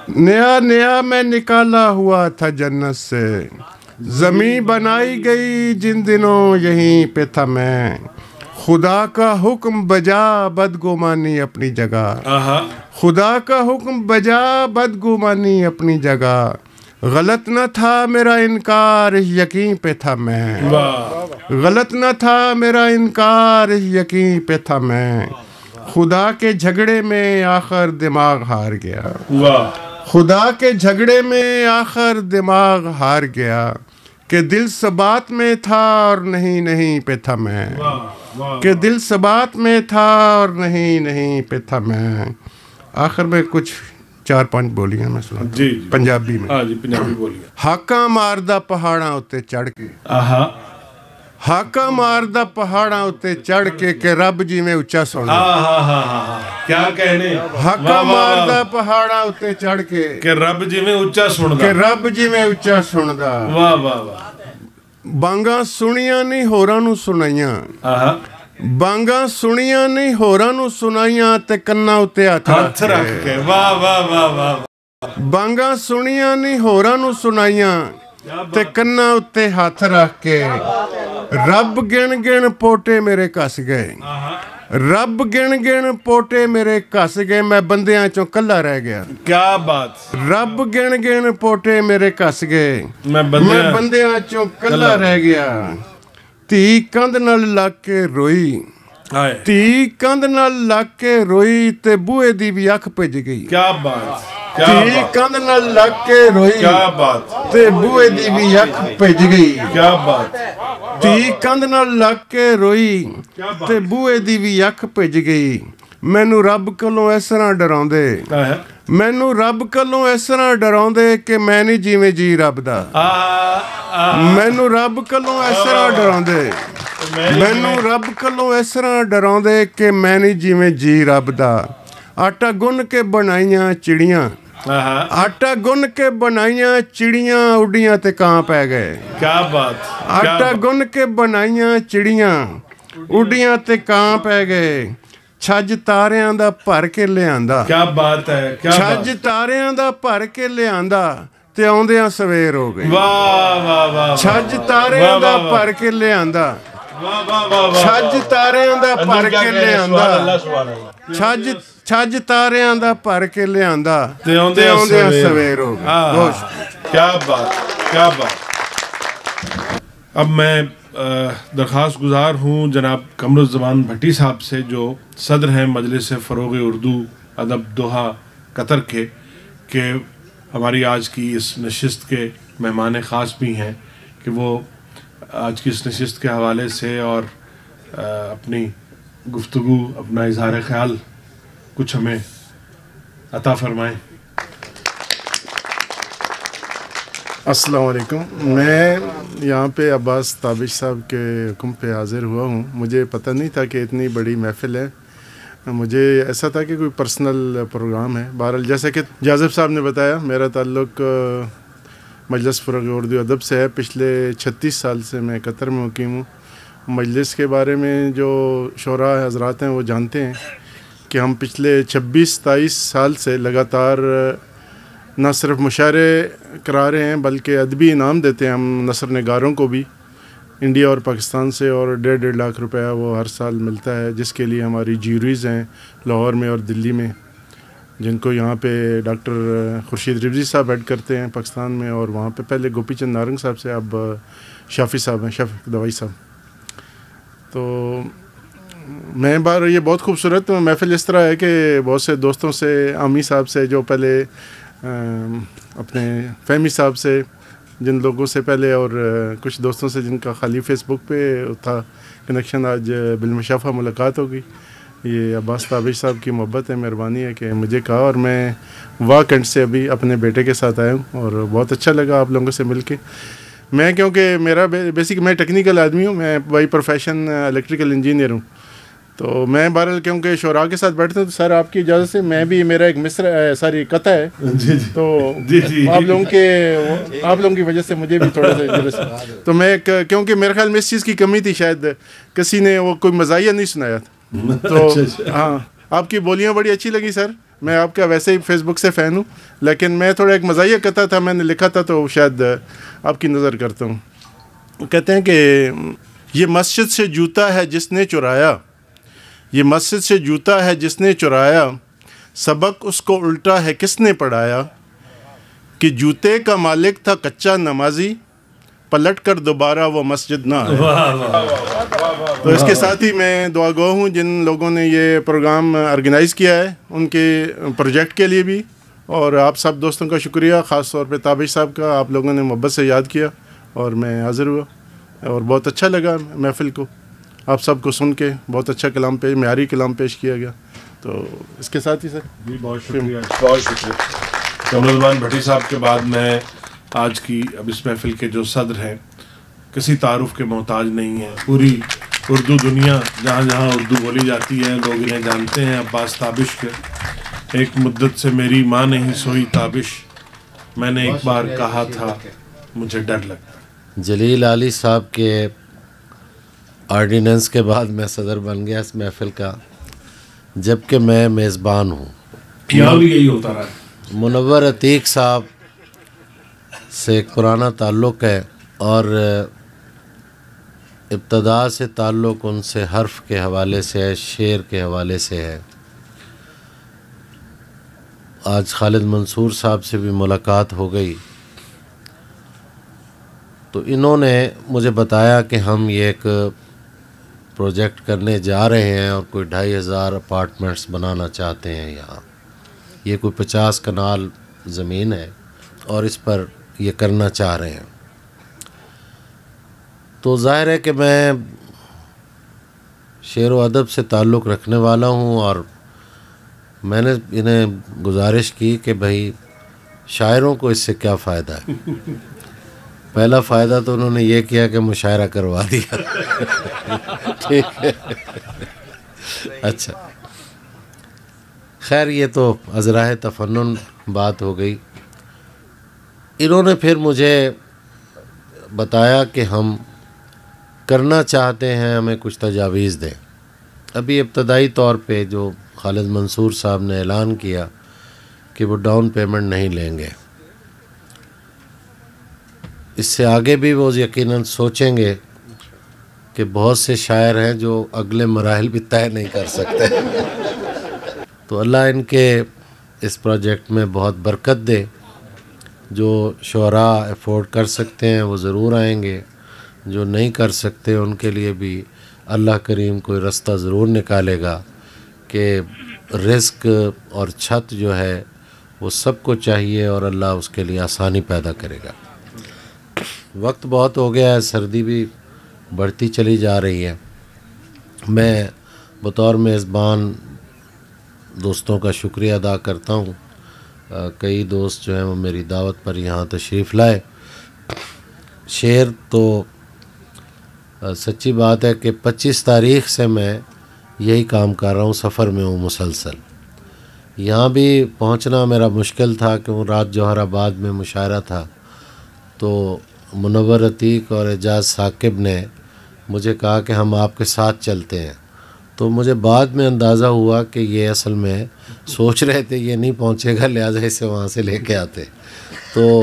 Speaker 8: نیا نیا میں نکالا ہوا تھا جنت سے. زمین بنائی گئی جن دنوں یہیں پہ تھا میں. خدا کا حکم بجا بدگمانی اپنی جگہ, خدا کا حکم بجا بدگمانی اپنی جگہ, غلط نہ تھا میرا انکار اس یقین پہ تھا میں, غلط نہ تھا میرا انکار اس یقین پہ تھا میں, خدا کے جھگڑے میں آخر دماغ ہار گیا, خدا کے جھگڑے میں آخر دماغ ہار گیا, کہ دل ثبات میں تھا اور نہیں پہ تھا میں, کہ دل ثبات میں تھا اور نہیں پہ تھا میں. آخر میں کچھ 4-5 بولیاں میں سنا جی پنجابی میں.
Speaker 1: ہاں جی پنجابی بولیے.
Speaker 8: ہاکاں ماردا پہاڑاں اتے چڑھ کے, ہاکاں ماردا پہاڑاں اتے چڑھ کے, کہ رب جی میں اچا سندا.
Speaker 1: کیا کہنے,
Speaker 8: ہاکاں ماردا پہاڑاں اتے چڑھ کے,
Speaker 1: کہ رب جی میں اچا سندا,
Speaker 8: کہ رب جی میں اچا سندا.
Speaker 1: واہ واہ واہ.
Speaker 8: بانگاں سنیاں نہیں ہوراں نوں سنائیاں, بانگاں سنیاں نہیں ہوراں نوں سنائیاں, تے کناں اتے ہاتھ رکھ کے.
Speaker 1: واہ واہ واہ واہ.
Speaker 8: بانگاں سنیاں نہیں ہوراں نوں سنائیاں, تے کناں اتے ہاتھ رکھ کے, رب گن گن پوٹے میرے کس گئے, رب گن گن پوٹے میرے کس گئے, میں بندیاں چوں کلا رہ گیا.
Speaker 1: کیا بات.
Speaker 8: رب گن گن پوٹے میرے کس گئے, میں بندیاں چوں کلا رہ گیا. تھی کندھ نال لگ کے روئی, تھی کندھ نال لگ کے روئی, تے بوئے دی بھی اکھ پج گئی.
Speaker 1: کیا بات.
Speaker 8: تھی کندھ نال لگ کے روئی,
Speaker 1: کیا بات.
Speaker 8: تے بوئے دی بھی اکھ پج گئی.
Speaker 1: کیا بات.
Speaker 8: تھی کندھ نال لگ کے روئی, تے بوئے دی بھی اکھ پج گئی. مینوں رب کولوں اس طرح ڈراؤندے, مینوں رب کولوں اس طرح ڈراؤندے, کہ میں نہیں جیویں جی رب دا. مینوں رب کولوں اس طرح ڈراؤندے, مینوں رب کولوں اس طرح ڈراؤندے, کہ میں نہیں جیویں جی رب دا. آٹا گن کے بنائیاں چڑیاں, آٹا گن کے بنائیاں چڑیاں, اڈیاں تے کاں پہ گئے.
Speaker 1: کیا بات.
Speaker 8: آٹا گن کے بنائیاں چڑیاں, اڈیاں تے کاں پہ گئے. چھج تاریاں دا بھر کے لیاندا.
Speaker 1: کیا بات ہے.
Speaker 8: چھج تاریاں دا بھر کے لیاندا, تے آوندیاں سویر ہو گئی.
Speaker 1: واہ واہ واہ.
Speaker 8: چھج تاریاں دا بھر کے لیاندا, چھج تاریاں دا بھر کے لیاندا, چھج تاریاں دا بھر کے لیاندا, تے آوندیاں سویر ہو گئی.
Speaker 1: کیا بات. کیا بات. اب میں درخواست گزار ہوں جناب قمر الزمان بھٹی صاحب سے, جو صدر ہیں مجلس فروغ اردو ادب دوحہ قطر کے, کہ ہماری آج کی اس نشست کے مہمان خاص بھی ہیں, کہ وہ آج کی اس نشست کے حوالے سے اور اپنی گفتگو, اپنا اظہار خیال کچھ ہمیں عطا فرمائیں.
Speaker 9: السلام علیکم. میں یہاں پہ عباس تابش صاحب کے حکم پہ حاضر ہوا ہوں. مجھے پتہ نہیں تھا کہ اتنی بڑی محفل ہے, مجھے ایسا تھا کہ کوئی پرسنل پروگرام ہے. بہرحال جیسا کہ جاذب صاحب نے بتایا, میرا تعلق مجلس فروغ اردو ادب سے ہے. پچھلے 36 سال سے میں قطر میں مقیم ہوں. مجلس کے بارے میں جو شعراء حضرات ہیں وہ جانتے ہیں کہ ہم پچھلے 26-27 سال سے لگاتار نہ صرف مشاعرے کرا رہے ہیں بلکہ ادبی انعام دیتے ہیں ہم نثر نگاروں کو بھی, انڈیا اور پاکستان سے, اور 1.5 لاکھ روپیہ وہ ہر سال ملتا ہے, جس کے لیے ہماری جیوریز ہیں لاہور میں اور دلی میں, جن کو یہاں پہ ڈاکٹر خورشید رضوی صاحب ہیڈ کرتے ہیں پاکستان میں, اور وہاں پہ پہلے گوپی چند نارنگ صاحب سے اب شافی صاحب ہیں, شافی دوائی صاحب. تو میں بار یہ بہت خوبصورت محفل اس طرح ہے کہ بہت سے دوستوں سے, عامی صاحب سے جو پہلے اپنے فہمی صاحب سے, جن لوگوں سے پہلے, اور کچھ دوستوں سے جن کا خالی فیس بک پہ تھا کنیکشن, آج بالمشافہ ملاقات ہوگی. یہ عباس تابش صاحب کی محبت ہے, مہربانی ہے کہ مجھے کہا, اور میں واکنڈ سے ابھی اپنے بیٹے کے ساتھ آیا ہوں اور بہت اچھا لگا آپ لوگوں سے مل کے. میں کیونکہ میرا بیسک میں ٹیکنیکل آدمی ہوں, میں بائی پروفیشن الیکٹریکل انجینئر ہوں, تو میں بہرحال کیونکہ شعراء کے ساتھ بیٹھتا ہوں تو سر آپ کی اجازت سے میں بھی, میرا ایک مصرع ساری قطع ہے, تو آپ لوگوں کی وجہ سے مجھے بھی تھوڑا سا تو میں, کیونکہ میرے خیال میں اس چیز کی کمی تھی, شاید کسی نے وہ کوئی مزاحیہ نہیں سنایا تھا. تو ہاں, آپ کی بولیاں بڑی اچھی لگی سر, میں آپ کا ویسے ہی فیس بک سے فین ہوں, لیکن میں تھوڑا ایک مزاحیہ قطع تھا میں نے لکھا تھا, تو شاید آپ کی نظر کرتا ہوں. کہتے ہیں کہ یہ مسجد سے جوتا ہے جس نے چرایا، یہ مسجد سے جوتا ہے جس نے چرایا، سبق اس کو الٹا ہے کس نے پڑھایا، کہ جوتے کا مالک تھا کچا نمازی، پلٹ کر دوبارہ وہ مسجد نہ آیا۔ تو اس کے ساتھ ہی میں دعا گو ہوں جن لوگوں نے یہ پروگرام آرگنائز کیا ہے ان کے پروجیکٹ کے لیے بھی، اور آپ سب دوستوں کا شکریہ، خاص طور پہ تابش صاحب کا، آپ لوگوں نے محبت سے یاد کیا اور میں حاضر ہوا اور بہت اچھا لگا محفل کو، آپ سب کو سن کے بہت اچھا کلام پیش، معیاری کلام پیش کیا گیا۔ تو اس کے ساتھ ہی سر
Speaker 1: جی بہت شکریہ، بہت شکریہ۔ کمرالمان بھٹی صاحب کے بعد میں آج کی اب اس محفل کے جو صدر ہیں کسی تعارف کے محتاج نہیں ہیں، پوری اردو دنیا جہاں جہاں اردو بولی جاتی ہے لوگ انہیں جانتے ہیں، عباس تابش کے۔ ایک مدت سے میری ماں نہیں سوئی تابش، میں نے ایک بار کہا تھا مجھے ڈر لگتا۔
Speaker 10: جلیل علی صاحب کے آرڈیننس کے بعد میں صدر بن گیا اس محفل کا، جبکہ میں میزبان ہوں۔
Speaker 1: یہاں بھی یہی ہوتا رہا ہے۔
Speaker 10: منور عتیق صاحب سے ایک پرانا تعلق ہے اور ابتدا سے تعلق ان سے حرف کے حوالے سے ہے، شعر کے حوالے سے ہے۔ آج خالد منصور صاحب سے بھی ملاقات ہو گئی تو انہوں نے مجھے بتایا کہ ہم یہ ایک پروجیکٹ کرنے جا رہے ہیں اور کوئی 2500 اپارٹمنٹس بنانا چاہتے ہیں یہاں۔ یہ کوئی 50 کنال زمین ہے اور اس پر یہ کرنا چاہ رہے ہیں۔ تو ظاہر ہے کہ میں شعر و ادب سے تعلق رکھنے والا ہوں اور میں نے انہیں گزارش کی کہ بھائی شاعروں کو اس سے کیا فائدہ ہے۔ پہلا فائدہ تو انہوں نے یہ کیا کہ مشاعرہ کروا دیا۔ ٹھیک ہے، اچھا خیر یہ تو ازراہ تفنن بات ہو گئی۔ انہوں نے پھر مجھے بتایا کہ ہم کرنا چاہتے ہیں، ہمیں کچھ تجاویز دیں۔ ابھی ابتدائی طور پہ جو خالد منصور صاحب نے اعلان کیا کہ وہ ڈاؤن پیمنٹ نہیں لیں گے، اس سے آگے بھی وہ یقیناً سوچیں گے کہ بہت سے شاعر ہیں جو اگلے مراحل بھی طے نہیں کر سکتے۔ تو اللہ ان کے اس پروجیکٹ میں بہت برکت دے۔ جو شعراء افورڈ کر سکتے ہیں وہ ضرور آئیں گے، جو نہیں کر سکتے ان کے لیے بھی اللہ کریم کوئی رستہ ضرور نکالے گا کہ رزق اور چھت جو ہے وہ سب کو چاہیے اور اللہ اس کے لیے آسانی پیدا کرے گا۔ وقت بہت ہو گیا ہے، سردی بھی بڑھتی چلی جا رہی ہے۔ میں بطور میزبان دوستوں کا شکریہ ادا کرتا ہوں۔ کئی دوست جو ہیں وہ میری دعوت پر یہاں تشریف لائے۔ شعر تو سچی بات ہے کہ 25 تاریخ سے میں یہی کام کر رہا ہوں، سفر میں ہوں مسلسل۔ یہاں بھی پہنچنا میرا مشکل تھا کہ رات جوہر آباد میں مشاعرہ تھا، تو منور عتیق اور اعجاز ثاقب نے مجھے کہا کہ ہم آپ کے ساتھ چلتے ہیں۔ تو مجھے بعد میں اندازہ ہوا کہ یہ اصل میں سوچ رہے تھے یہ نہیں پہنچے گا، لہٰذا اسے وہاں سے لے کے آتے، تو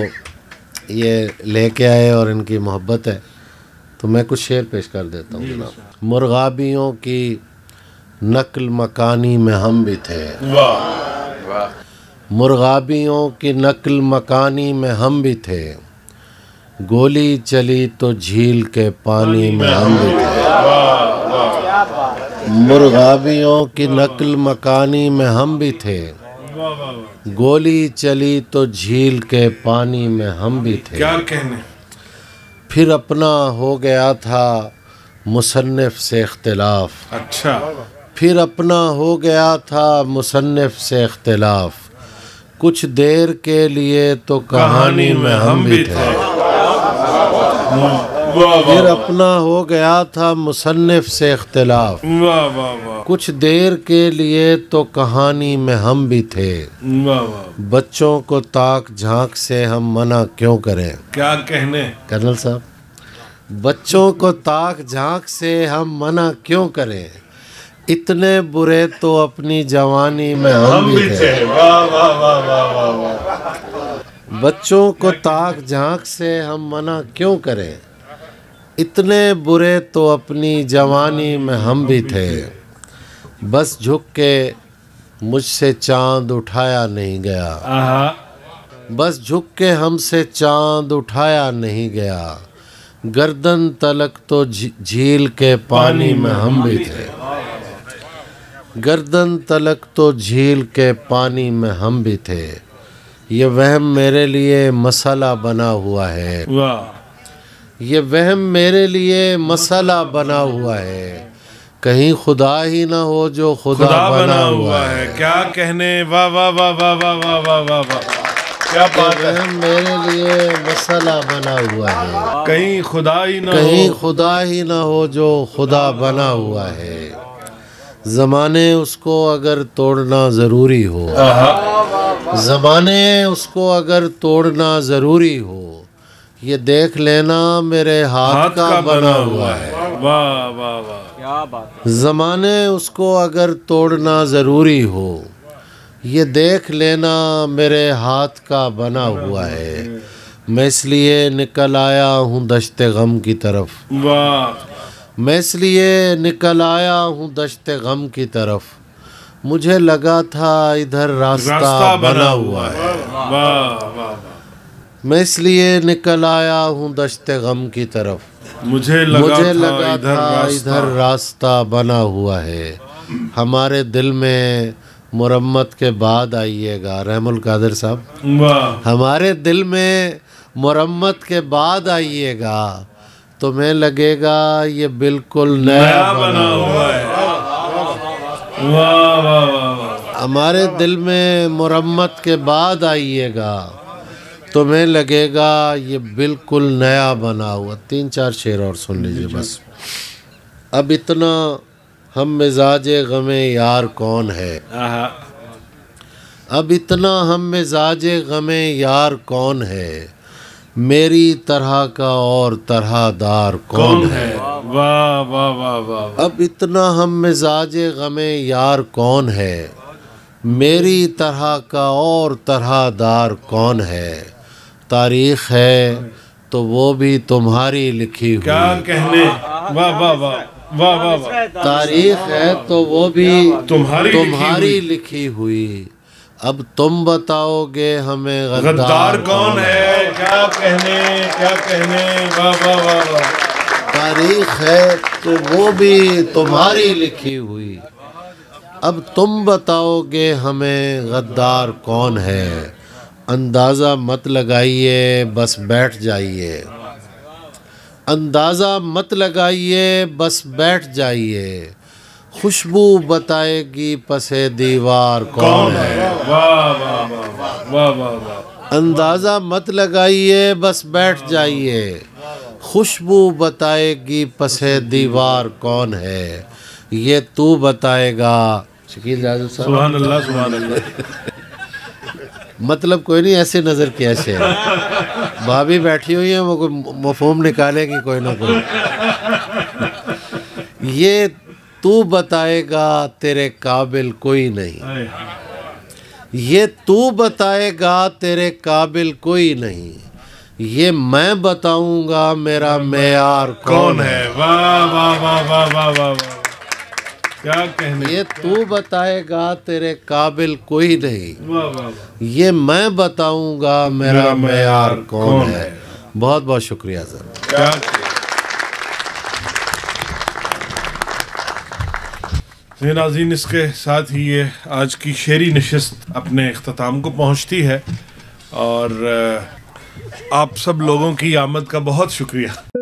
Speaker 10: یہ لے کے آئے اور ان کی محبت ہے۔ تو میں کچھ شعر پیش کر دیتا ہوں جناب۔ مرغابیوں کی نقل مکانی میں ہم بھی تھے، مرغابیوں کی نقل مکانی میں ہم بھی تھے، گولی چلی تو جھیل کے پانی میں ہم بھی تھے، مرغابیوں کی نقل مکانی میں ہم بھی تھے، گولی چلی تو جھیل کے پانی میں ہم بھی تھے،
Speaker 1: کیا کہنے
Speaker 10: پھر اپنا ہو گیا تھا مصنف سے اختلاف،
Speaker 1: اچھا
Speaker 10: پھر اپنا ہو گیا تھا مصنف سے اختلاف، کچھ دیر کے لیے تو کہانی میں ہم بھی تھے، پھر اپنا ہو گیا تھا مصنف سے اختلاف، کچھ دیر کے لیے تو کہانی میں ہم بھی تھے، بچوں کو تاک جھانک سے ہم منع کیوں کریں،
Speaker 1: کیا کہنے
Speaker 10: کرنل صاحب، بچوں کو تاک جھانک سے ہم منع کیوں کریں، اتنے برے تو اپنی جوانی میں ہم بھی تھے، بچوں کو تاک جھانک سے ہم منع کیوں کریں، اتنے برے تو اپنی جوانی میں ہم بھی تھے، بس جھک کے مجھ سے چاند اٹھایا نہیں گیا، بس جھک کے ہم سے چاند اٹھایا نہیں گیا، گردن تلک تو جھیل کے پانی میں ہم بھی تھے، گردن تلک تو جھیل کے پانی میں ہم بھی تھے، یہ وہم میرے لیے مسئلہ بنا ہوا ہے، یہ وہم میرے لیے مسئلہ بنا ہوا ہے، کہیں خدا ہی نہ ہو جو خدا بنا ہوا ہے۔
Speaker 1: کیا کہنے، واہ واہ واہ واہ واہ واہ واہ واہ واہ، کیا بات ہے۔
Speaker 10: میرے لیے مسئلہ بنا ہوا ہے،
Speaker 1: کہیں خدا ہی نہ ہو،
Speaker 10: کہیں خدا ہی نہ ہو جو خدا بنا ہوا ہے، زمانے اس کو اگر توڑنا ضروری ہو، زمانے اس کو اگر توڑنا ضروری ہو، یہ دیکھ لینا میرے ہاتھ کا بنا ہوا ہے۔
Speaker 1: واہ واہ واہ،
Speaker 7: کیا بات،
Speaker 10: زمانے اس کو اگر توڑنا ضروری ہو، یہ دیکھ لینا میرے ہاتھ کا بنا ہوا ہے، میں اس لیے نکل آیا ہوں دشت غم کی طرف،
Speaker 1: واہ،
Speaker 10: میں اس لیے نکل آیا ہوں دشت غم کی طرف، مجھے لگا تھا ادھر راستہ بنا ہوا ہے،
Speaker 1: واہ واہ واہ،
Speaker 10: میں اس لیے نکل آیا ہوں دشت غم کی طرف،
Speaker 1: مجھے لگا
Speaker 10: تھا ادھر راستہ بنا ہوا ہے، ہمارے دل میں مرمت کے بعد آئیے گا، رحم القادر صاحب، ہمارے دل میں مرمت کے بعد آئیے گا، تمہیں لگے گا یہ بالکل نیا بنا ہوا ہے،
Speaker 1: واہ واہ واہ،
Speaker 10: ہمارے دل میں مرمت کے بعد آئیے گا، تمہیں لگے گا یہ بالکل نیا بنا ہوا۔ 3-4 شعر اور سن لیجئے بس۔ اب اتنا ہم مزاج غم یار کون ہے، اب اتنا ہم مزاج غم یار کون ہے، میری طرح کا اور طرح دار کون ہے،
Speaker 1: واہ واہ واہ واہ،
Speaker 10: اب اتنا ہم مزاج غم یار کون ہے، میری طرح کا اور طرح دار کون ہے، تاریخ ہے تو وہ بھی تمہاری لکھی ہوئی،
Speaker 1: کیا کہنے، واہ واہ واہ واہ واہ واہ،
Speaker 10: تاریخ ہے تو وہ بھی تمہاری لکھی ہوئی، اب تم بتاؤ گے ہمیں
Speaker 1: غدار کون ہے، کیا کہنے، کیا کہنے، واہ واہ واہ واہ،
Speaker 10: تاریخ ہے تو وہ بھی تمہاری لکھی ہوئی، اب تم بتاؤ گے ہمیں غدار کون ہے، اندازہ مت لگائیے بس بیٹھ جائیے، اندازہ مت لگائیے بس بیٹھ جائیے، خوشبو بتائے گی پس دیوار کون ہے،
Speaker 1: واہ واہ واہ واہ واہ،
Speaker 10: اندازہ مت لگائیے بس بیٹھ جائیے، خوشبو بتائے گی پس دیوار کون ہے، یہ تو بتائے گا۔ شکیل جازب صاحب،
Speaker 1: سبحان اللہ سبحان اللہ،
Speaker 10: مطلب کوئی نہیں، ایسے نظر کیا شعر، بھابھی بیٹھی ہوئی ہیں، وہ کوئی مفہوم نکالے گی کوئی نہ کوئی، یہ تو بتائے گا تیرے قابل کوئی نہیں، یہ تو بتائے گا تیرے قابل کوئی نہیں، یہ میں بتاؤں گا میرا معیار کون ہے،
Speaker 1: واہ واہ واہ واہ واہ واہ، کیا کہنے،
Speaker 10: یہ تو بتائے گا تیرے قابل کوئی نہیں،
Speaker 1: واہ واہ واہ،
Speaker 10: یہ میں بتاؤں گا میرا معیار کون ہے۔ بہت بہت شکریہ سر۔
Speaker 1: کیا ناظرین، اس کے ساتھ ہی یہ آج کی شعری نشست اپنے اختتام کو پہنچتی ہے، اور آپ سب لوگوں کی آمد کا بہت شکریہ۔